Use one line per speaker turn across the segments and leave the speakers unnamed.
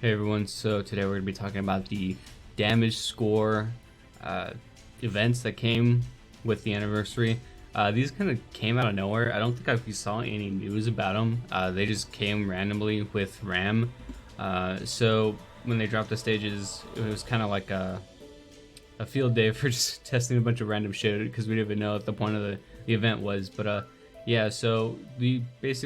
Hey everyone, so today we're going to be talking about the damage score events that came with the anniversary. These kind of came out of nowhere. I don't think we saw any news about them. They just came randomly with RAM. So when they dropped the stages, it was kind of like a field day for just testing a bunch of random shit because we didn't even know what the point of the event was. But yeah, so the base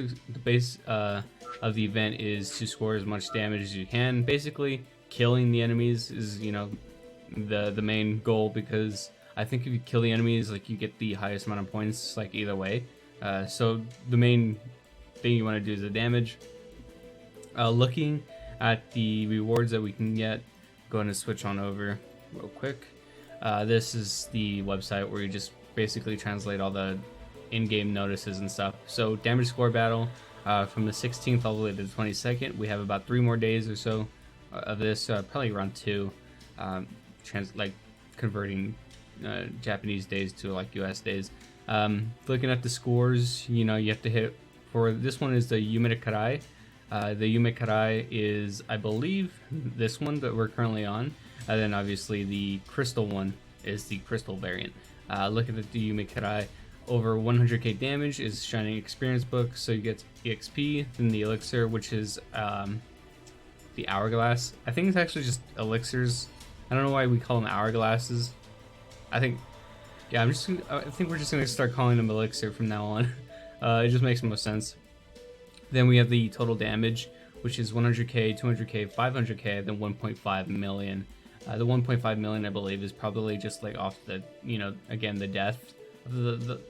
of the event is to score as much damage as you can. Basically, killing the enemies is, the main goal, because I think if you kill the enemies, like, you get the highest amount of points, like, either way. So the main thing you want to do is the damage. Looking at the rewards that we can get, go ahead and switch on over real quick. This is the website where you just basically translate all the in-game notices and stuff. So damage score battle, from the 16th all the way to the 22nd. We have about 3 more days or so of this, probably around 2, converting Japanese days to like US days. Looking at the scores, you have to hit, for this one is the Yume Karai. The Yume Karai is, I believe, this one that we're currently on, and then obviously the crystal one is the crystal variant. Look at the Yume Karai. Over 100k damage is Shining Experience Book, so you get EXP. Then the Elixir, which is the Hourglass. I think it's actually just elixirs. I don't know why we call them hourglasses. I think we're just gonna start calling them Elixir from now on. It just makes the most sense. Then we have the total damage, which is 100k, 200k, 500k, then 1.5 million. The 1.5 million, I believe, is probably just like off the, again, the death of the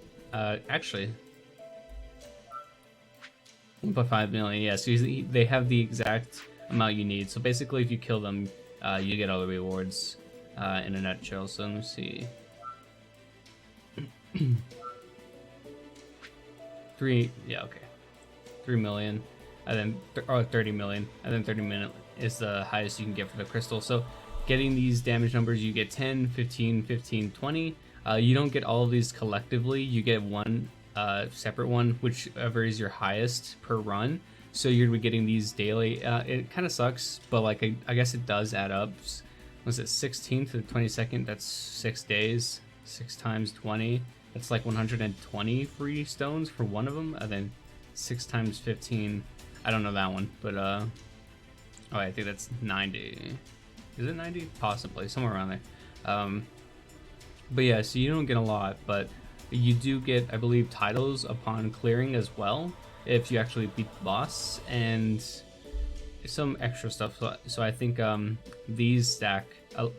actually 1.5 million. Yeah, so they have the exact amount you need. So basically, if you kill them, you get all the rewards in a nutshell. So let me see. 3 million, and then 30 million, and then 30 million is the highest you can get for the crystal. So getting these damage numbers, you get 10, 15, 15, 20. You don't get all of these collectively. You get one separate one, whichever is your highest per run. So you're gonna be getting these daily. It kind of sucks, but like I guess it does add up. Was it 16th to the 22nd? That's 6 days. 6 times 20. That's like 120 free stones for one of them, and then 6 times 15. I don't know that one, but oh, I think that's 90. Is it 90? Possibly, somewhere around there. But yeah, so you don't get a lot, but you do get, I believe, titles upon clearing as well, if you actually beat the boss, and some extra stuff. So I think these stack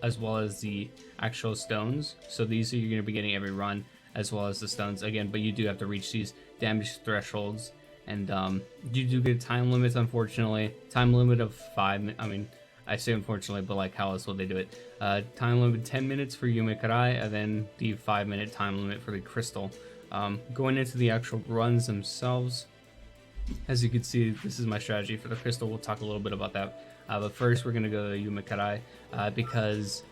as well as the actual stones. So these you're going to be getting every run, as well as the stones again, but you do have to reach these damage thresholds, and you do get time limits, unfortunately. Time limit of 5. I mean, I say unfortunately, but like, how else will they do it? Time limit 10 minutes for Yume Karai, and then the 5-minute time limit for the crystal. Going into the actual runs themselves, as you can see, this is my strategy for the crystal. We'll talk a little bit about that. But first, we're gonna go to Yume Karai because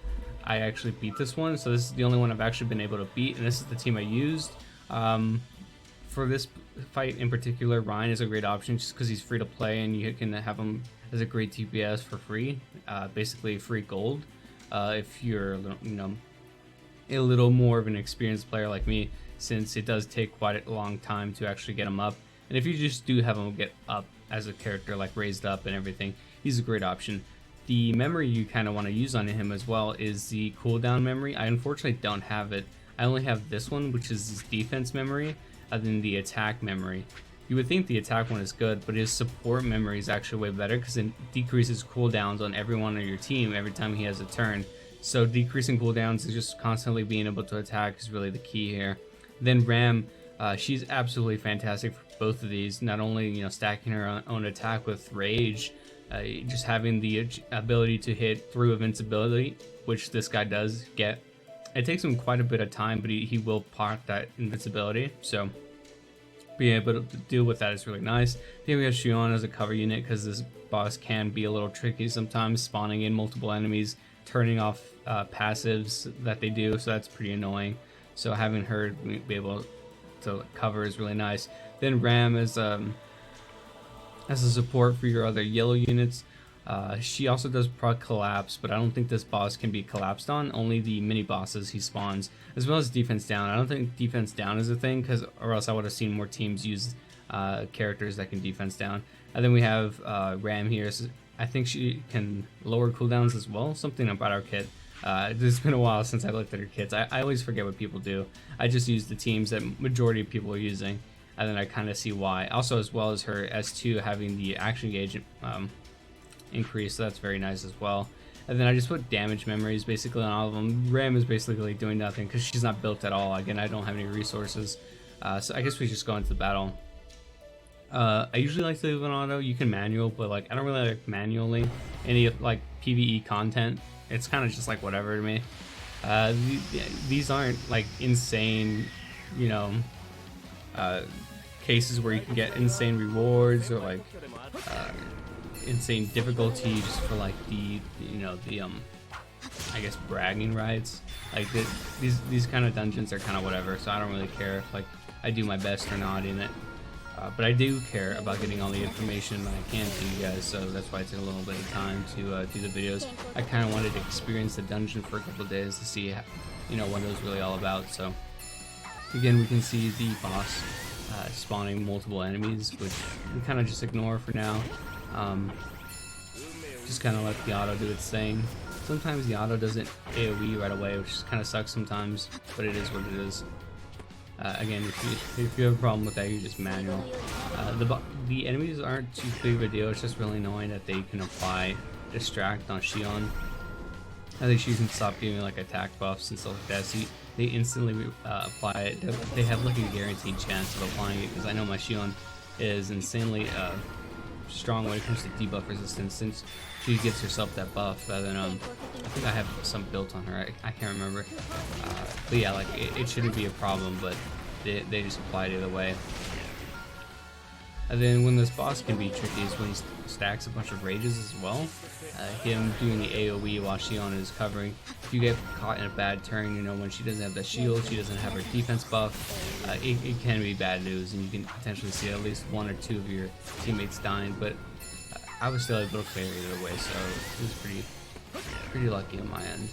I actually beat this one. So this is the only one I've actually been able to beat, and this is the team I used. For this fight in particular, Ryan is a great option just because he's free to play, and you can have him as a great TPS for free, basically free gold. If you're a little more of an experienced player like me, since it does take quite a long time to actually get him up. And if you just do have him get up as a character, like raised up and everything, he's a great option. The memory you kind of want to use on him as well is the cooldown memory. I unfortunately don't have it. I only have this one, which is his defense memory, and then the attack memory. You would think the attack one is good, but his support memory is actually way better because it decreases cooldowns on everyone on your team every time he has a turn. So decreasing cooldowns and just constantly being able to attack is really the key here. Then Ram, she's absolutely fantastic for both of these. Not only stacking her own attack with rage, just having the ability to hit through invincibility, which this guy does get. It takes him quite a bit of time, but he will park that invincibility. So being able to deal with that is really nice. Then we have Shion as a cover unit because this boss can be a little tricky sometimes, spawning in multiple enemies, turning off passives that they do, so that's pretty annoying. So having her be able to cover is really nice. Then Ram is as a support for your other yellow units. She also does proc collapse, but I don't think this boss can be collapsed on. Only the mini bosses he spawns, as well as defense down. I don't think defense down is a thing, or else I would have seen more teams use characters that can defense down. And then we have Ram here. So I think she can lower cooldowns as well. Something about our kit. It's been a while since I looked at her kits. I always forget what people do. I just use the teams that majority of people are using, and then I kind of see why. Also, as well as her S2 having the action gauge increase, so that's very nice as well. And then I just put damage memories basically on all of them. Ram is basically doing nothing because she's not built at all. Again, I don't have any resources, so I guess we just go into the battle. I usually like to leave an auto. You can manual, but like I don't really like manually any like PvE content. It's kind of just like whatever to me. These aren't like insane, you know, cases where you can get insane rewards or like insane difficulty just for like the I guess bragging rights. Like these kind of dungeons are kind of whatever, so I don't really care if like I do my best or not in it. But I do care about getting all the information that I can to you guys, so that's why it took a little bit of time to do the videos. I kind of wanted to experience the dungeon for a couple of days to see, you know, what it was really all about. So again, we can see the boss spawning multiple enemies, which we kind of just ignore for now. Just kind of let the auto do its thing. Sometimes the auto doesn't AoE right away, which kind of sucks sometimes, but it is what it is. Again, if you have a problem with that, you just manual. The enemies aren't too big of a deal. It's just really annoying that they can apply distract on Xion. I think she can stop giving like attack buffs and stuff like that. So they instantly apply it. They have like a guaranteed chance of applying it because I know my Xion is insanely strong when it comes to debuff resistance, since she gives herself that buff. And then I think I have some built on her. I can't remember. But yeah, like it shouldn't be a problem, but they just apply it either way. And then when this boss can be tricky is when he stacks a bunch of rages as well. Him doing the AoE while Xion is covering. If you get caught in a bad turn, you know, when she doesn't have the shield, she doesn't have her defense buff, it can be bad news, and you can potentially see at least one or two of your teammates dying. But I was still able to clear it either way, so it was pretty lucky on my end.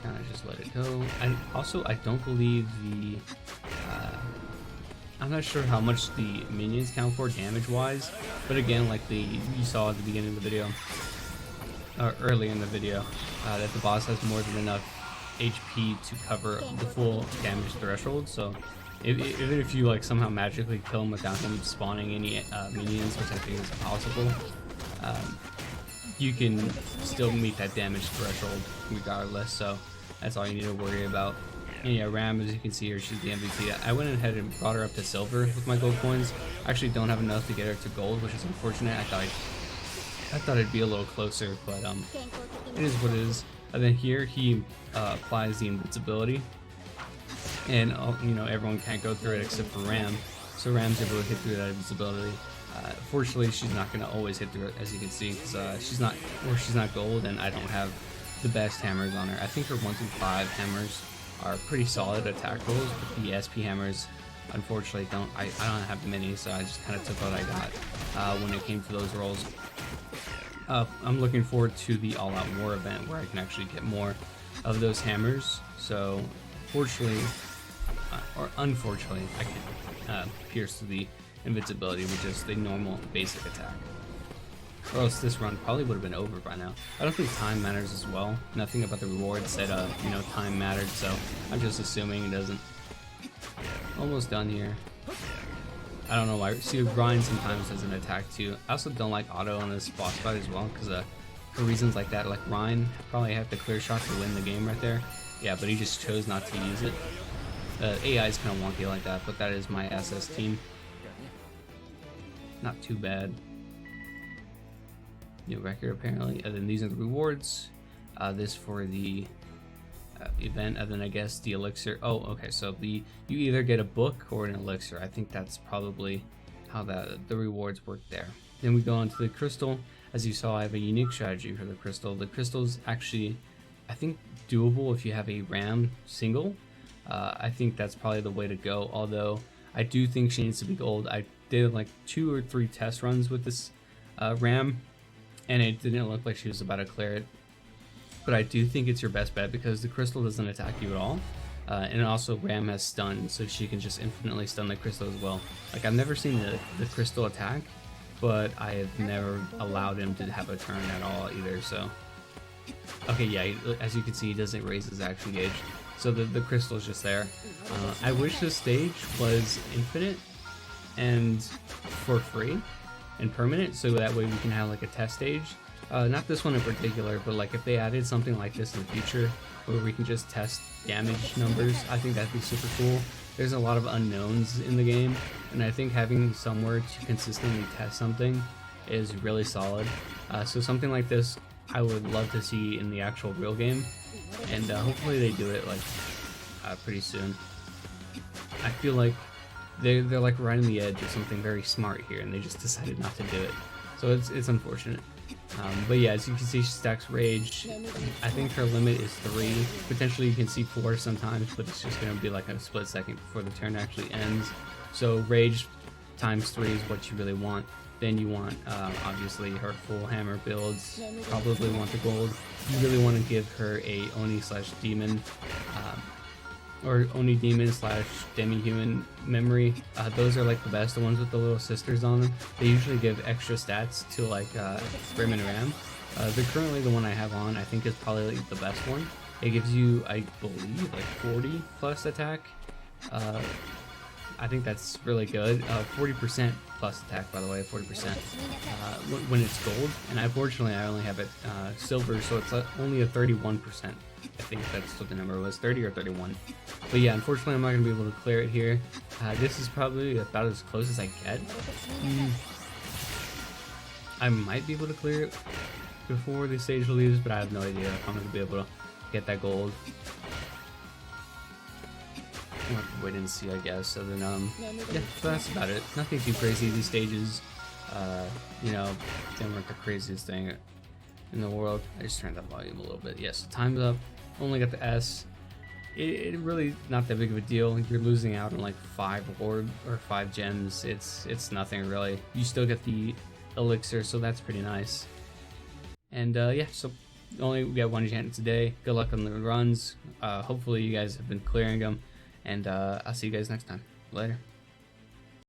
Kind of just let it go. And also, I don't believe the I'm not sure how much the minions count for damage-wise, but again, like you saw at the beginning of the video, or early in the video, that the boss has more than enough HP to cover the full damage threshold. So even if you like somehow magically kill him without him spawning any minions, which I think is possible, you can still meet that damage threshold regardless. So that's all you need to worry about. And yeah, Ram, as you can see here, she's the MVP. I went ahead and brought her up to silver with my gold coins. I actually don't have enough to get her to gold, which is unfortunate. I thought it'd be a little closer, but it is what it is. And then here he applies the invincibility, and you know, everyone can't go through it except for Ram. So Ram's able to hit through that invincibility. Fortunately, she's not going to always hit through it, as you can see, because she's not gold, and I don't have the best hammers on her. I think her 1 through 5 hammers are pretty solid attack rolls, but the SP hammers, unfortunately, I don't have many, so I just kind of took what I got when it came to those rolls. I'm looking forward to the All Out War event where I can actually get more of those hammers. So, fortunately, or unfortunately, I can pierce through the invincibility with just the normal basic attack. Or else this run probably would have been over by now. I don't think time matters as well. Nothing about the reward said, you know, time mattered, so I'm just assuming it doesn't. Almost done here. I don't know why. See, Ryan sometimes doesn't attack too. I also don't like auto on this boss fight as well, because for reasons like that, like Ryan probably have the clear shot to win the game right there. Yeah, but he just chose not to use it. AI is kind of wonky like that, but that is my SS team. Not too bad. New record apparently, and then these are the rewards. This for the event, and then I guess the elixir. Oh, okay, so you either get a book or an elixir. I think that's probably how the rewards work there. Then we go on to the crystal. As you saw, I have a unique strategy for the crystal. The crystal's actually, I think, doable if you have a Ram single. I think that's probably the way to go, although I do think she needs to be gold. I did like 2 or 3 test runs with this Ram, and it didn't look like she was about to clear it. But I do think it's your best bet because the crystal doesn't attack you at all. And also Ram has stun, so she can just infinitely stun the crystal as well. Like, I've never seen the crystal attack, but I have never allowed him to have a turn at all either, so. Okay, yeah, as you can see, he doesn't raise his action gauge. So the crystal is just there. I wish this stage was infinite and for free and permanent, so that way we can have like a test stage. Not this one in particular, but like if they added something like this in the future where we can just test damage numbers, I think that'd be super cool. There's a lot of unknowns in the game, and I think having somewhere to consistently test something is really solid. So something like this I would love to see in the actual real game, and hopefully they do it like pretty soon. I feel like they're like right on the edge of something very smart here, and they just decided not to do it. So it's unfortunate. But yeah, as you can see, she stacks rage. I think her limit is 3. Potentially you can see 4 sometimes, but it's just going to be like a split second before the turn actually ends. So rage times 3 is what you really want. Then you want, obviously, her full hammer builds. Probably want the gold. You really want to give her a Oni/Demon, or Oni Demon / Demi-Human memory. Those are like the best, the ones with the little sisters on them. They usually give extra stats to like Brim and Ram. Currently the one I have on, I think, is probably like the best one. It gives you, I believe, like 40 plus attack. I think that's really good. 40% plus attack, by the way, 40% when it's gold. And unfortunately, I only have it silver, so it's only a 31%. I think that's what the number was, 30 or 31. But yeah, unfortunately, I'm not going to be able to clear it here. This is probably about as close as I get. I might be able to clear it before the stage leaves, but I have no idea if I'm going to be able to get that gold. We'll have to wait and see, I guess. So then, yeah, so that's about it. Nothing too crazy. These stages, you know, they weren't the craziest thing in the world. I just turned up volume a little bit. Yes, so time's up. Only got the S. It really not that big of a deal. You're losing out on like 5 orb or 5 gems. It's nothing really. You still get the elixir, so that's pretty nice. And yeah, so only we got 1 enchantment today. Good luck on the runs. Hopefully you guys have been clearing them. And I'll see you guys next time. Later.